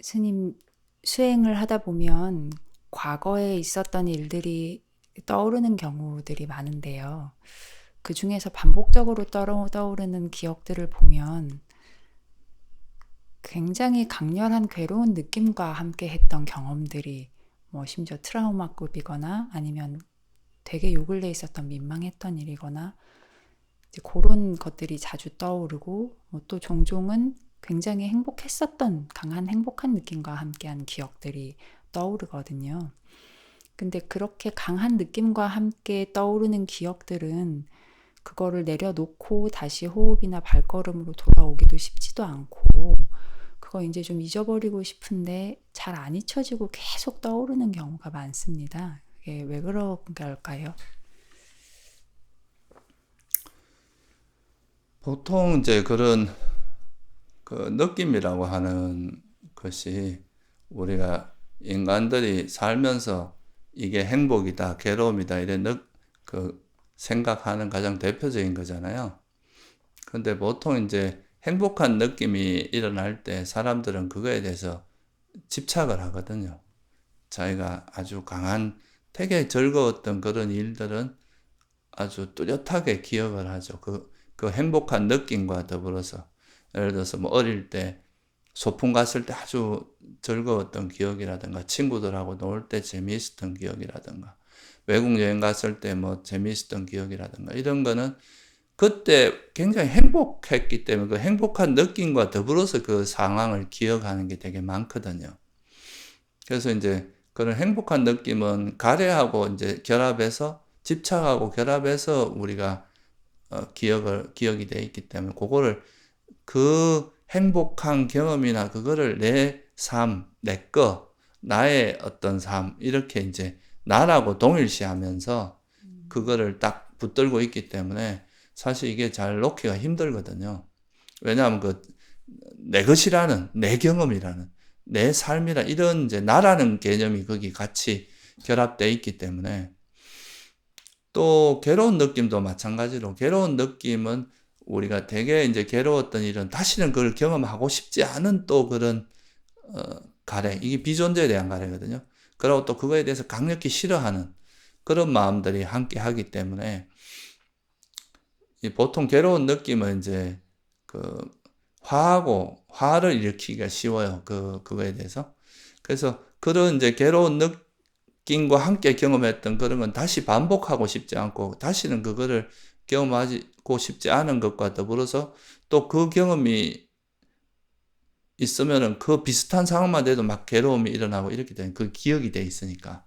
스님, 수행을 하다 보면 과거에 있었던 일들이 떠오르는 경우들이 많은데요. 그 중에서 반복적으로 떠오르는 기억들을 보면 굉장히 강렬한 괴로운 느낌과 함께 했던 경험들이 심지어 트라우마급이거나 아니면 되게 요 근래에 있었던 민망했던 일이거나 이제 그런 것들이 자주 떠오르고 또 종종은 굉장히 행복했었던 강한 행복한 느낌과 함께한 기억들이 떠오르거든요. 근데 그렇게 강한 느낌과 함께 떠오르는 기억들은 그거를 내려놓고 다시 호흡이나 발걸음으로 돌아오기도 쉽지도 않고 그거 이제 좀 잊어버리고 싶은데 잘 안 잊혀지고 계속 떠오르는 경우가 많습니다. 그게 왜 그런 걸까요? 보통 이제 그런 그 느낌이라고 하는 것이 우리가 인간들이 살면서 이게 행복이다, 괴로움이다, 이런 그 생각하는 가장 대표적인 거잖아요. 근데 보통 이제 행복한 느낌이 일어날 때 사람들은 그거에 대해서 집착을 하거든요. 자기가 아주 강한, 되게 즐거웠던 그런 일들은 아주 뚜렷하게 기억을 하죠. 그 행복한 느낌과 더불어서. 예를 들어서 뭐 어릴 때 소풍 갔을 때 아주 즐거웠던 기억이라든가, 친구들하고 놀 때 재미있었던 기억이라든가, 외국 여행 갔을 때 뭐 재미있었던 기억이라든가, 이런 거는 그때 굉장히 행복했기 때문에 그 행복한 느낌과 더불어서 그 상황을 기억하는 게 되게 많거든요. 그래서 이제 그런 행복한 느낌은 가래하고 이제 결합해서, 집착하고 결합해서 우리가 기억이 돼 있기 때문에 그거를, 그 행복한 경험이나 그거를 내 삶, 내 거, 나의 어떤 삶, 이렇게 이제 나라고 동일시하면서 그거를 딱 붙들고 있기 때문에 사실 이게 잘 놓기가 힘들거든요. 왜냐하면 내 것이라는, 내 경험이라는, 내 삶이라, 이런 이제 나라는 개념이 거기 같이 결합되어 있기 때문에. 또 괴로운 느낌도 마찬가지로, 괴로운 느낌은 우리가 되게 이제 괴로웠던 일은 다시는 그걸 경험하고 싶지 않은 또 그런 가래, 이게 비존재에 대한 가래거든요. 그리고 또 그거에 대해서 강력히 싫어하는 그런 마음들이 함께 하기 때문에 보통 괴로운 느낌은 이제 그 화를 일으키기가 쉬워요. 그거에 대해서. 그래서 그런 이제 괴로운 느낌과 함께 경험했던 그런 건 다시 반복하고 싶지 않고, 다시는 그거를 경험하고 싶지 않은 것과 더불어서 또 그 경험이 있으면은 그 비슷한 상황만 돼도 막 괴로움이 일어나고 이렇게 되는, 그 기억이 돼 있으니까.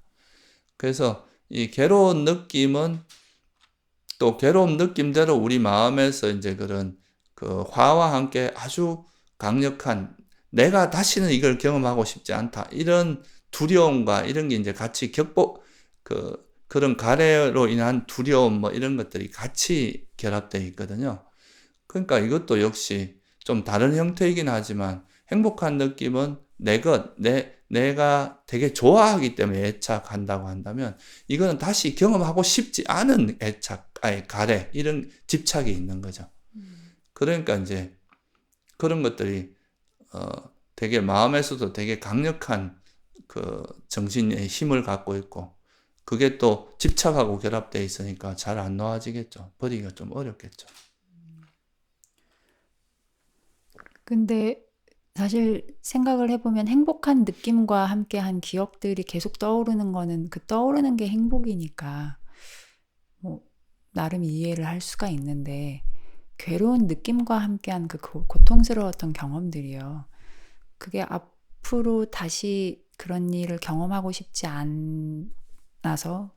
그래서 이 괴로운 느낌은 또 괴로운 느낌대로 우리 마음에서 이제 그런 그 화와 함께 아주 강력한, 내가 다시는 이걸 경험하고 싶지 않다, 이런 두려움과 이런 게 이제 같이 그런 가래로 인한 두려움, 뭐 이런 것들이 같이 결합되어 있거든요. 그러니까 이것도 역시 좀 다른 형태이긴 하지만, 행복한 느낌은 내가 되게 좋아하기 때문에 애착한다고 한다면, 이거는 다시 경험하고 싶지 않은 가래, 이런 집착이 있는 거죠. 그러니까 이제 그런 것들이, 어, 되게 마음에서도 되게 강력한 그 정신의 힘을 갖고 있고, 그게 또 집착하고 결합되어 있으니까 잘 안 놓아지겠죠. 버리기가 좀 어렵겠죠. 근데 사실 생각을 해보면 행복한 느낌과 함께한 기억들이 계속 떠오르는 거는 그 떠오르는 게 행복이니까 뭐 나름 이해를 할 수가 있는데 괴로운 느낌과 함께한 그 고통스러웠던 경험들이요. 그게 앞으로 다시 그런 일을 경험하고 싶지 않아서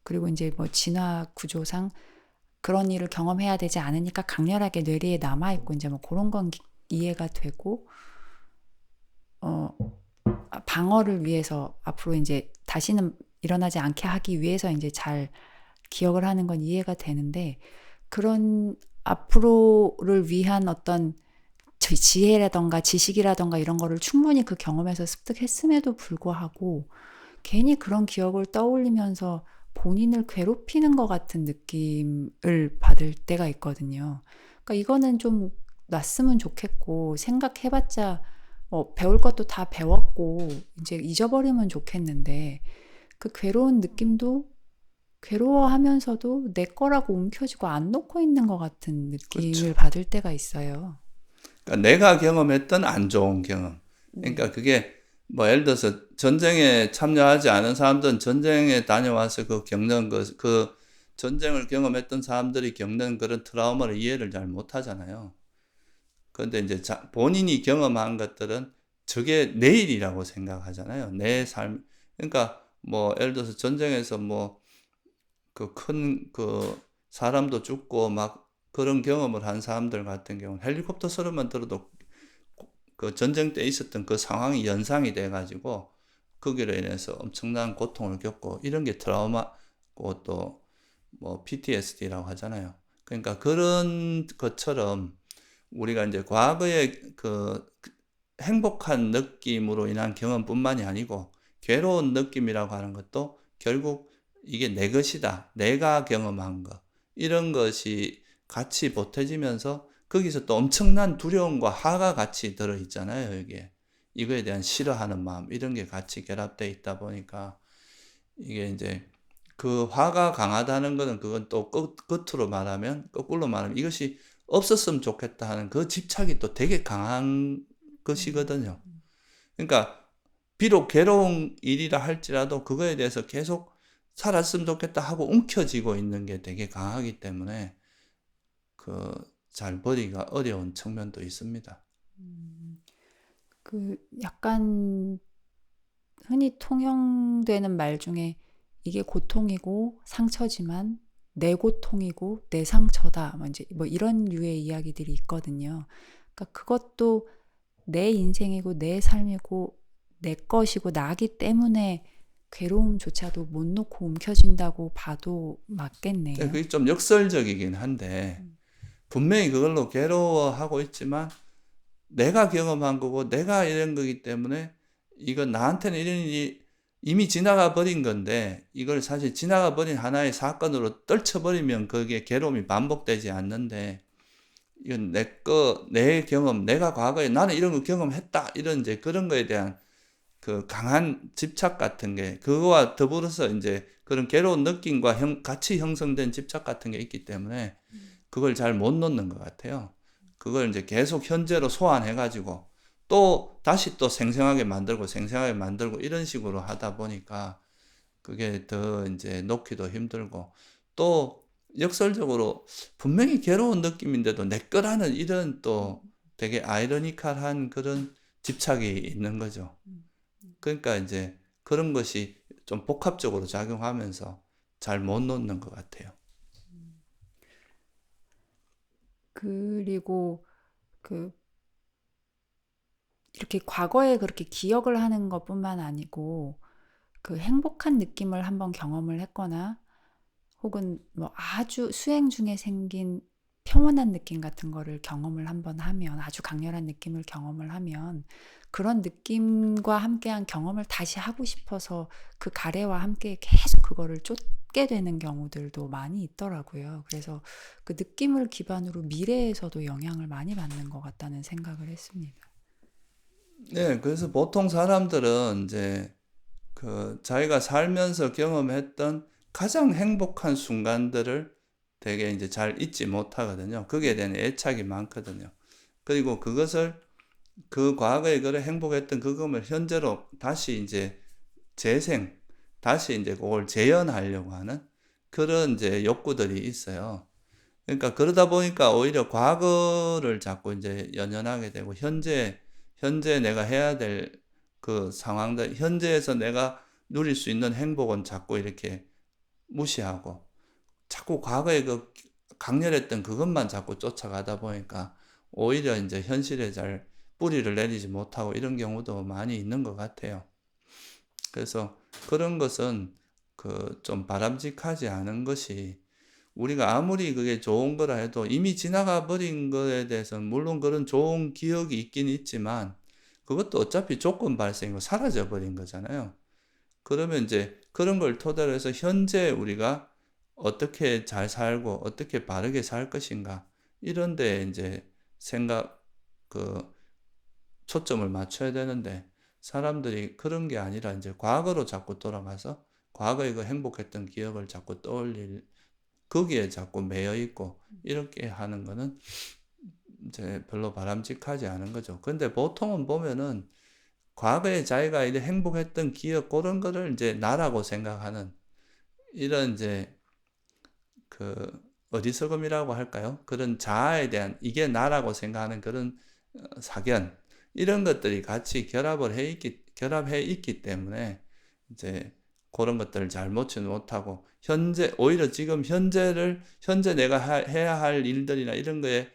그리고 이제 뭐 진화 구조상 그런 일을 경험해야 되지 않으니까 강렬하게 뇌리에 남아있고 이제 뭐 그런 건 이해가 되고 어, 방어를 위해서 앞으로 이제 다시는 일어나지 않게 하기 위해서 이제 잘 기억을 하는 건 이해가 되는데 그런 앞으로를 위한 어떤 지혜라던가 지식이라던가 이런 거를 충분히 그 경험에서 습득했음에도 불구하고 괜히 그런 기억을 떠올리면서 본인을 괴롭히는 것 같은 느낌을 받을 때가 있거든요. 그러니까 이거는 좀 놨으면 좋겠고 생각해봤자 배울 것도 다 배웠고 이제 잊어버리면 좋겠는데 그 괴로운 느낌도 괴로워하면서도 내 거라고 움켜쥐고 안 놓고 있는 것 같은 그렇죠. 느낌을 받을 때가 있어요. 그러니까 내가 경험했던 안 좋은 경험. 그러니까 그게 뭐 예를 들어서 전쟁에 참여하지 않은 사람들은 전쟁에 다녀와서 그 겪는 그 전쟁을 경험했던 사람들이 겪는 그런 트라우마를 이해를 잘 못하잖아요. 그런데 이제 본인이 경험한 것들은 저게 내일이라고 생각하잖아요. 내 삶. 그러니까 뭐 예를 들어서 전쟁에서 뭐 그 큰 그 사람도 죽고 막 그런 경험을 한 사람들 같은 경우는 헬리콥터 소리만 들어도 그 전쟁 때 있었던 그 상황이 연상이 돼가지고 거기로 인해서 엄청난 고통을 겪고 이런 게 트라우마고 또 뭐 PTSD라고 하잖아요. 그러니까 그런 것처럼 우리가 이제 과거의 그 행복한 느낌으로 인한 경험뿐만이 아니고 괴로운 느낌이라고 하는 것도 결국 이게 내 것이다. 내가 경험한 거. 이런 것이 같이 보태지면서 거기서 또 엄청난 두려움과 화가 같이 들어있잖아요, 여기에. 이거에 대한 싫어하는 마음, 이런 게 같이 결합되어 있다 보니까 이게 이제 그 화가 강하다는 거는 그건 또 끝으로 말하면, 거꾸로 말하면 이것이 없었으면 좋겠다 하는 그 집착이 또 되게 강한 것이거든요. 그러니까 비록 괴로운 일이라 할지라도 그거에 대해서 계속 살았으면 좋겠다 하고 움켜쥐고 있는 게 되게 강하기 때문에 그 잘 버리기가 어려운 측면도 있습니다. 그 약간 흔히 통용되는 말 중에 이게 고통이고 상처지만 내 고통이고 내 상처다. 뭐 이제 뭐 이런 류의 이야기들이 있거든요. 그러니까 그것도 내 인생이고 내 삶이고 내 것이고 나기 때문에 괴로움조차도 못 놓고 움켜쥔다고 봐도 맞겠네요. 그게 좀 역설적이긴 한데 분명히 그걸로 괴로워하고 있지만 내가 경험한 거고 내가 이런 거기 때문에 이건 나한테는 이런 일이 이미 지나가 버린 건데 이걸 사실 지나가 버린 하나의 사건으로 떨쳐버리면 거기에 괴로움이 반복되지 않는데 이건 내 경험, 내가 과거에 나는 이런 거 경험했다. 이런 이제 그런 거에 대한 그 강한 집착 같은 게 그거와 더불어서 이제 그런 괴로운 느낌과 같이 형성된 집착 같은 게 있기 때문에 그걸 잘 못 놓는 것 같아요. 그걸 이제 계속 현재로 소환해가지고 또 다시 또 생생하게 만들고 이런 식으로 하다 보니까 그게 더 이제 놓기도 힘들고 또 역설적으로 분명히 괴로운 느낌인데도 내 거라는 이런 또 되게 아이러니컬한 그런 집착이 있는 거죠. 그러니까 이제 그런 것이 좀 복합적으로 작용하면서 잘 못 놓는 것 같아요. 그리고 그 이렇게 과거에 그렇게 기억을 하는 것뿐만 아니고 그 행복한 느낌을 한번 경험을 했거나 혹은 뭐 아주 수행 중에 생긴 평온한 느낌 같은 거를 경험을 한번 하면 아주 강렬한 느낌을 경험을 하면 그런 느낌과 함께한 경험을 다시 하고 싶어서 그 가래와 함께 계속 그거를 쫓게 되는 경우들도 많이 있더라고요. 그래서 그 느낌을 기반으로 미래에서도 영향을 많이 받는 것 같다는 생각을 했습니다. 네, 그래서 보통 사람들은 이제 그 자기가 살면서 경험했던 가장 행복한 순간들을 되게 이제 잘 잊지 못하거든요. 거기에 대한 애착이 많거든요. 그리고 그것을 그 과거에 그래 행복했던 그것을 현재로 다시 이제 재생, 다시 이제 그걸 재현하려고 하는 그런 이제 욕구들이 있어요. 그러니까 그러다 보니까 오히려 과거를 자꾸 이제 연연하게 되고 현재 내가 해야 될 그 상황들, 현재에서 내가 누릴 수 있는 행복은 자꾸 이렇게 무시하고 자꾸 과거에 그 강렬했던 그것만 자꾸 쫓아가다 보니까 오히려 이제 현실에 잘 뿌리를 내리지 못하고 이런 경우도 많이 있는 것 같아요. 그래서 그런 것은 그 좀 바람직하지 않은 것이 우리가 아무리 그게 좋은 거라 해도 이미 지나가 버린 거에 대해서는 물론 그런 좋은 기억이 있긴 있지만 그것도 어차피 조건 발생이고 사라져 버린 거잖아요. 그러면 이제 그런 걸 토대로 해서 현재 우리가 어떻게 잘 살고 어떻게 바르게 살 것인가 이런 데 이제 생각 그 초점을 맞춰야 되는데 사람들이 그런 게 아니라 이제 과거로 자꾸 돌아가서 과거에 그 행복했던 기억을 자꾸 떠올릴 거기에 자꾸 매여 있고 이렇게 하는 거는 이제 별로 바람직하지 않은 거죠. 근데 보통은 보면은 과거에 자기가 이제 행복했던 기억 그런 거를 이제 나라고 생각하는 이런 이제 그 어리석음이라고 할까요? 그런 자아에 대한 이게 나라고 생각하는 그런 사견 이런 것들이 같이 결합해 있기 때문에 이제 그런 것들을 잘 놓지 못하고 오히려 지금 현재 내가 해야 할 일들이나 이런 거에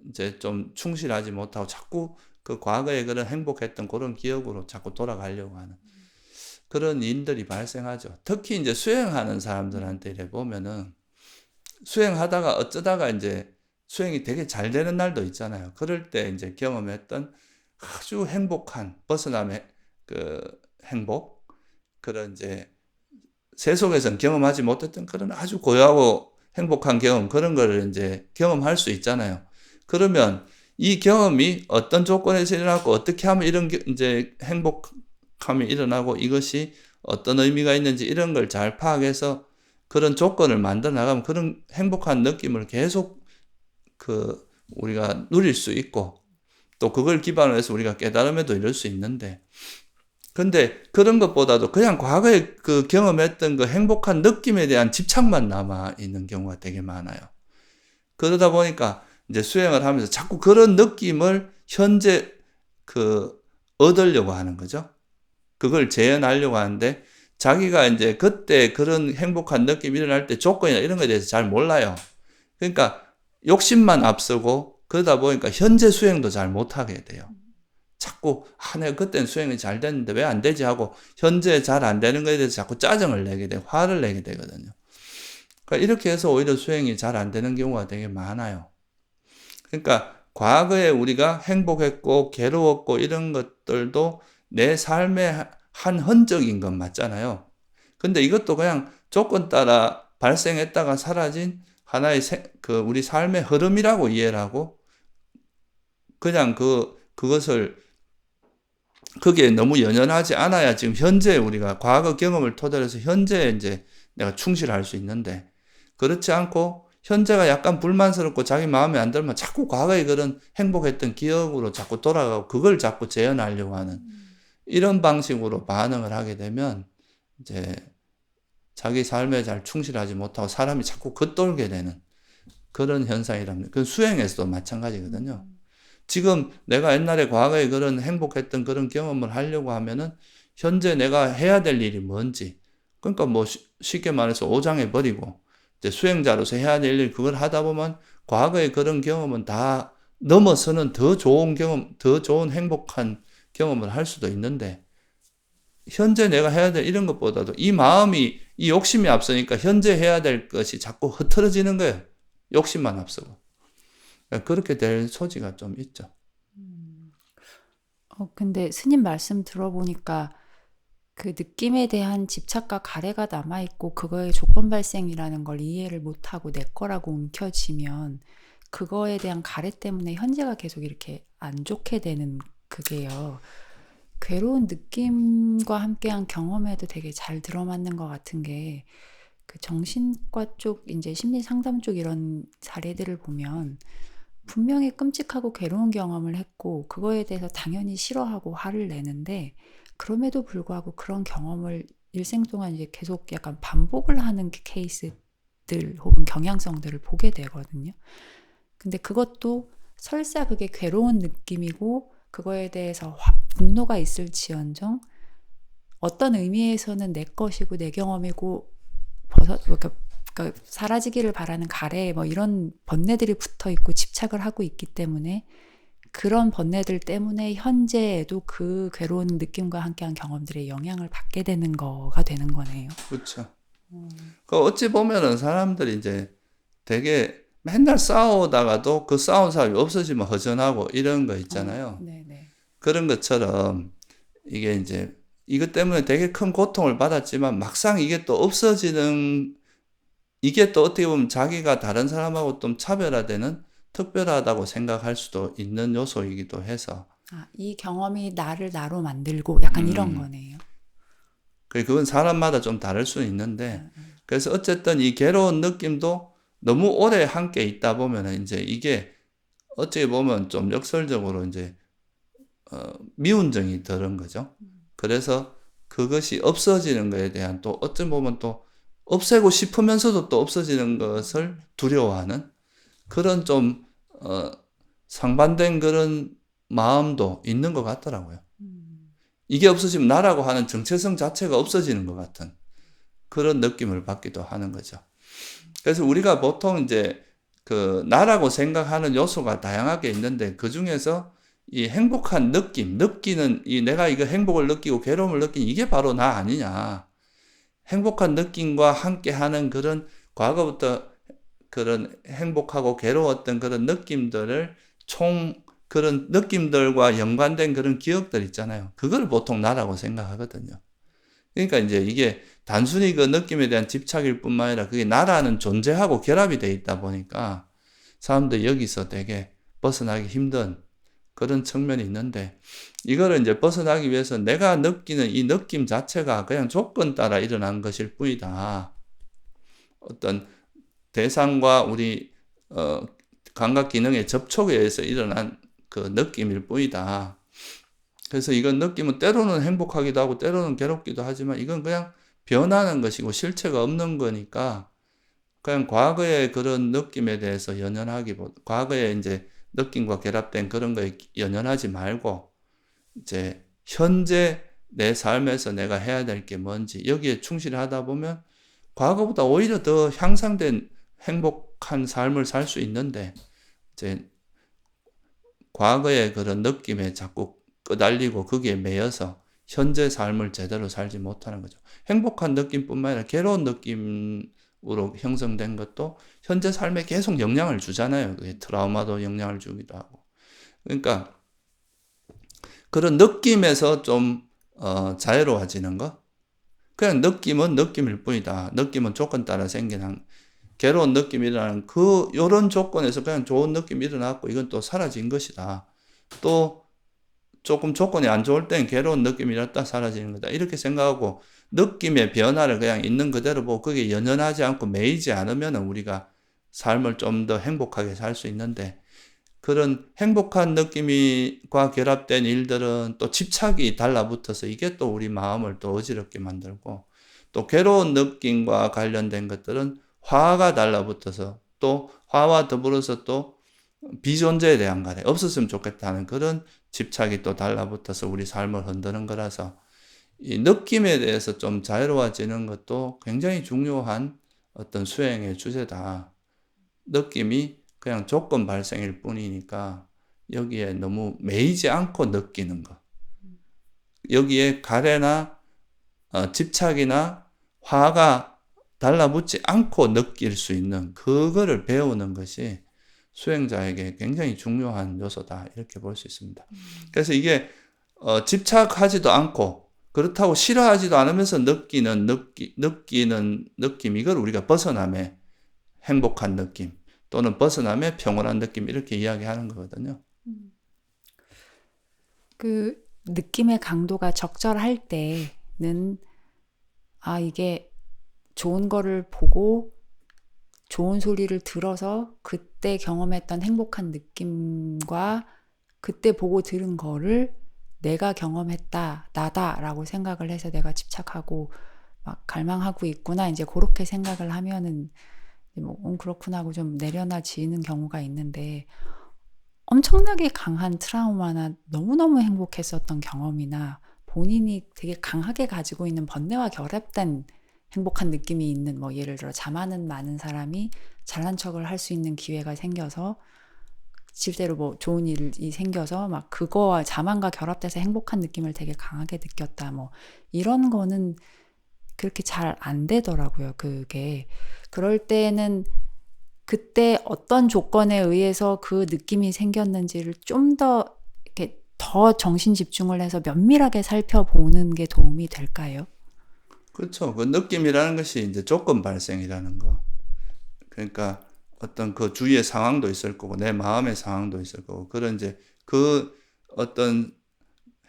이제 좀 충실하지 못하고 자꾸 그 과거에 그런 행복했던 그런 기억으로 자꾸 돌아가려고 하는 그런 일들이 발생하죠. 특히 이제 수행하는 사람들한테 이래 보면은 수행하다가 어쩌다가 이제 수행이 되게 잘 되는 날도 있잖아요. 그럴 때 이제 경험했던 아주 행복한 벗어남의 그 행복, 그런 이제 세속에서는 경험하지 못했던 그런 아주 고요하고 행복한 경험, 그런 거를 이제 경험할 수 있잖아요. 그러면 이 경험이 어떤 조건에서 일어나고 어떻게 하면 이런 이제 행복함이 일어나고 이것이 어떤 의미가 있는지 이런 걸 잘 파악해서 그런 조건을 만들어 나가면 그런 행복한 느낌을 계속 우리가 누릴 수 있고 또 그걸 기반으로 해서 우리가 깨달음에도 이룰 수 있는데 근데 그런 것보다도 그냥 과거에 그 경험했던 그 행복한 느낌에 대한 집착만 남아 있는 경우가 되게 많아요. 그러다 보니까 이제 수행을 하면서 자꾸 그런 느낌을 현재 얻으려고 하는 거죠. 그걸 재현하려고 하는데 자기가 이제 그때 그런 행복한 느낌이 일어날 때 조건이나 이런 거에 대해서 잘 몰라요. 그러니까 욕심만 앞서고 그러다 보니까 현재 수행도 잘 못하게 돼요. 자꾸 내가 그때는 수행이 잘 됐는데 왜 안 되지 하고 현재 잘 안 되는 거에 대해서 자꾸 짜증을 내게 되고 화를 내게 되거든요. 그러니까 이렇게 해서 오히려 수행이 잘 안 되는 경우가 되게 많아요. 그러니까 과거에 우리가 행복했고 괴로웠고 이런 것들도 내 삶의 한 흔적인 건 맞잖아요. 근데 이것도 그냥 조건 따라 발생했다가 사라진 하나의 우리 삶의 흐름이라고 이해를 하고 그냥 그것을 거기에 너무 연연하지 않아야 지금 현재 우리가 과거 경험을 토대로 해서 현재에 이제 내가 충실할 수 있는데 그렇지 않고 현재가 약간 불만스럽고 자기 마음에 안 들면 자꾸 과거에 그런 행복했던 기억으로 자꾸 돌아가고 그걸 자꾸 재현하려고 하는 이런 방식으로 반응을 하게 되면 이제 자기 삶에 잘 충실하지 못하고 사람이 자꾸 겉돌게 되는 그런 현상이랍니다. 그 수행에서도 마찬가지거든요. 지금 내가 옛날에 과거에 그런 행복했던 그런 경험을 하려고 하면은 현재 내가 해야 될 일이 뭔지 그러니까 뭐 쉽게 말해서 오장해 버리고 이제 수행자로서 해야 될 일 그걸 하다 보면 과거의 그런 경험은 다 넘어서는 더 좋은 경험, 더 좋은 행복한 경험을 할 수도 있는데 현재 내가 해야 될 이런 것보다도 이 마음이 이 욕심이 앞서니까 현재 해야 될 것이 자꾸 흐트러지는 거예요. 욕심만 앞서고. 그렇게 될 소지가 좀 있죠. 근데 스님 말씀 들어보니까 그 느낌에 대한 집착과 가래가 남아있고 그거의 조건 발생이라는 걸 이해를 못하고 내 거라고 움켜쥐면 그거에 대한 가래 때문에 현재가 계속 이렇게 안 좋게 되는 그게요. 괴로운 느낌과 함께한 경험에도 되게 잘 들어맞는 것 같은 게 그 정신과 쪽, 이제 심리 상담 쪽 이런 사례들을 보면 분명히 끔찍하고 괴로운 경험을 했고 그거에 대해서 당연히 싫어하고 화를 내는데 그럼에도 불구하고 그런 경험을 일생 동안 이제 계속 약간 반복을 하는 케이스들 혹은 경향성들을 보게 되거든요. 근데 그것도 설사 그게 괴로운 느낌이고 그거에 대해서 분노가 있을지언정 어떤 의미에서는 내 것이고 내 경험이고 그러니까 사라지기를 바라는 가래에 뭐 이런 번뇌들이 붙어 있고 집착을 하고 있기 때문에 그런 번뇌들 때문에 현재에도 그 괴로운 느낌과 함께한 경험들의 영향을 받게 되는 거가 되는 거네요. 그렇죠. 어찌 보면은 사람들이 이제 되게 맨날 싸우다가도 그 싸운 사람이 없어지면 허전하고 이런 거 있잖아요. 네네. 그런 것처럼 이게 이제 이것 때문에 되게 큰 고통을 받았지만 막상 이게 또 없어지는 이게 또 어떻게 보면 자기가 다른 사람하고 좀 차별화되는 특별하다고 생각할 수도 있는 요소이기도 해서 이 경험이 나를 나로 만들고 약간 이런 거네요. 그건 사람마다 좀 다를 수는 있는데, 그래서 어쨌든 이 괴로운 느낌도 너무 오래 함께 있다 보면은 이제 이게 어찌 보면 좀 역설적으로 이제 미운정이 들은 거죠. 그래서 그것이 없어지는 것에 대한 또 어찌 보면 또 없애고 싶으면서도 또 없어지는 것을 두려워하는 그런 좀 상반된 그런 마음도 있는 것 같더라고요. 이게 없어지면 나라고 하는 정체성 자체가 없어지는 것 같은 그런 느낌을 받기도 하는 거죠. 그래서 우리가 보통 이제 그 나라고 생각하는 요소가 다양하게 있는데 그 중에서 이 행복한 느끼는 이 내가 이거 행복을 느끼고 괴로움을 느끼는 이게 바로 나 아니냐. 행복한 느낌과 함께하는 그런 과거부터 그런 행복하고 괴로웠던 그런 느낌들을 그런 느낌들과 연관된 그런 기억들 있잖아요. 그걸 보통 나라고 생각하거든요. 그러니까 이제 이게 단순히 그 느낌에 대한 집착일 뿐만 아니라 그게 나라는 존재하고 결합이 되어 있다 보니까 사람들이 여기서 되게 벗어나기 힘든 그런 측면이 있는데 이거를 이제 벗어나기 위해서 내가 느끼는 이 느낌 자체가 그냥 조건 따라 일어난 것일 뿐이다. 어떤 대상과 우리 감각 기능의 접촉에 의해서 일어난 그 느낌일 뿐이다. 그래서 이건 느낌은 때로는 행복하기도 하고 때로는 괴롭기도 하지만 이건 그냥 변하는 것이고 실체가 없는 거니까 그냥 과거의 그런 느낌에 대해서 연연하기보다 과거에 이제 느낌과 결합된 그런 거에 연연하지 말고 이제 현재 내 삶에서 내가 해야 될 게 뭔지 여기에 충실하다 보면 과거보다 오히려 더 향상된 행복한 삶을 살 수 있는데 이제 과거의 그런 느낌에 자꾸 끄달리고 거기에 매여서 현재 삶을 제대로 살지 못하는 거죠. 행복한 느낌뿐만 아니라 괴로운 느낌으로 형성된 것도 현재 삶에 계속 영향을 주잖아요. 그게 트라우마도 영향을 주기도 하고. 그러니까 그런 느낌에서 좀 자유로워지는 거. 그냥 느낌은 느낌일 뿐이다. 느낌은 조건 따라 생긴 괴로운 느낌이라는 요런 조건에서 그냥 좋은 느낌이 일어났고 이건 또 사라진 것이다. 또 조금 조건이 안 좋을 땐 괴로운 느낌이 일어났다 사라지는 거다. 이렇게 생각하고 느낌의 변화를 그냥 있는 그대로 보고 거기에 연연하지 않고 매이지 않으면 우리가 삶을 좀 더 행복하게 살 수 있는데 그런 행복한 느낌과 결합된 일들은 또 집착이 달라붙어서 이게 또 우리 마음을 또 어지럽게 만들고 또 괴로운 느낌과 관련된 것들은 화가 달라붙어서 또 화와 더불어서 또 비존재에 대한 거래 없었으면 좋겠다는 그런 집착이 또 달라붙어서 우리 삶을 흔드는 거라서 이 느낌에 대해서 좀 자유로워지는 것도 굉장히 중요한 어떤 수행의 주제다. 느낌이 그냥 조건 발생일 뿐이니까 여기에 너무 매이지 않고 느끼는 거. 여기에 가래나 집착이나 화가 달라붙지 않고 느낄 수 있는 그거를 배우는 것이 수행자에게 굉장히 중요한 요소다. 이렇게 볼 수 있습니다. 그래서 이게 집착하지도 않고 그렇다고 싫어하지도 않으면서 느끼는 느낌 이걸 우리가 벗어남의 행복한 느낌 또는 벗어남의 평온한 느낌 이렇게 이야기하는 거거든요. 그 느낌의 강도가 적절할 때는 이게 좋은 거를 보고 좋은 소리를 들어서 그때 경험했던 행복한 느낌과 그때 보고 들은 거를 내가 경험했다, 나다라고 생각을 해서 내가 집착하고 막 갈망하고 있구나. 이제 그렇게 생각을 하면은 그렇구나 하고 좀 내려놔지는 경우가 있는데 엄청나게 강한 트라우마나 너무너무 행복했었던 경험이나 본인이 되게 강하게 가지고 있는 번뇌와 결합된 행복한 느낌이 있는 예를 들어 자만은 많은 사람이 잘난 척을 할 수 있는 기회가 생겨서 실제로 좋은 일이 생겨서 막 그거와 자만과 결합돼서 행복한 느낌을 되게 강하게 느꼈다. 이런 거는 그렇게 잘 안 되더라고요. 그게 그럴 때는 그때 어떤 조건에 의해서 그 느낌이 생겼는지를 좀 더 정신 집중을 해서 면밀하게 살펴보는 게 도움이 될까요? 그렇죠. 그 느낌이라는 것이 이제 조건 발생이라는 거. 그러니까 어떤 그 주위의 상황도 있을 거고 내 마음의 상황도 있을 거고 그런 이제 그 어떤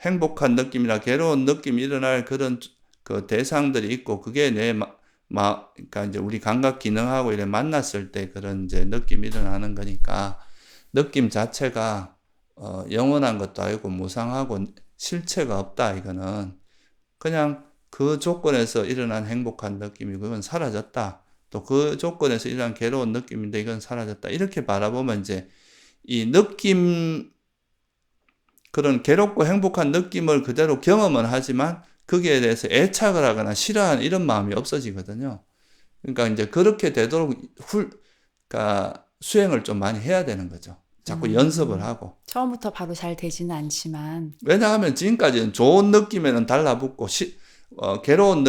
행복한 느낌이나 괴로운 느낌이 일어날 그런 그 대상들이 있고, 그게 그러니까 이제 우리 감각 기능하고 이래 만났을 때 그런 이제 느낌이 일어나는 거니까, 느낌 자체가 영원한 것도 아니고 무상하고 실체가 없다. 이거는 그냥 그 조건에서 일어난 행복한 느낌이고 이건 사라졌다. 또 그 조건에서 일어난 괴로운 느낌인데 이건 사라졌다. 이렇게 바라보면 이제 이 느낌, 그런 괴롭고 행복한 느낌을 그대로 경험은 하지만 거기에 대해서 애착을 하거나 싫어하는 이런 마음이 없어지거든요. 그러니까 이제 그렇게 되도록 그러니까 수행을 좀 많이 해야 되는 거죠. 자꾸 연습을 하고. 처음부터 바로 잘 되지는 않지만, 왜냐하면 지금까지는 좋은 느낌에는 달라붙고 괴로운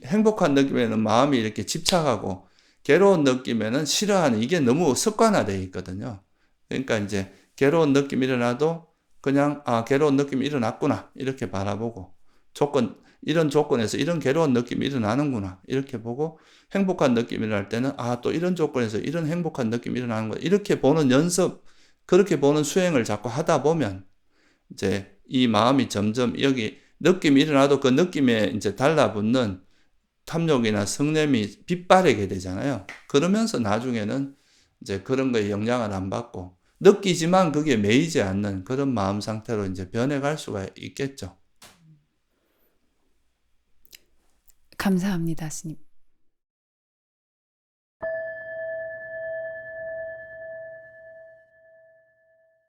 행복한 느낌에는 마음이 이렇게 집착하고, 괴로운 느낌에는 싫어하는, 이게 너무 습관화되어 있거든요. 그러니까 이제 괴로운 느낌이 일어나도 그냥 괴로운 느낌이 일어났구나 이렇게 바라보고, 이런 조건에서 이런 괴로운 느낌이 일어나는구나 이렇게 보고, 행복한 느낌이 일어날 때는 또 이런 조건에서 이런 행복한 느낌이 일어나는구나 이렇게 보는 연습, 그렇게 보는 수행을 자꾸 하다 보면 이제 이 마음이 점점 여기 느낌이 일어나도 그 느낌에 이제 달라붙는 탐욕이나 성냄이 빗바래게 되잖아요. 그러면서 나중에는 이제 그런 거에 영향을 안 받고 느끼지만 그게 매이지 않는 그런 마음 상태로 이제 변해갈 수가 있겠죠. 감사합니다, 스님.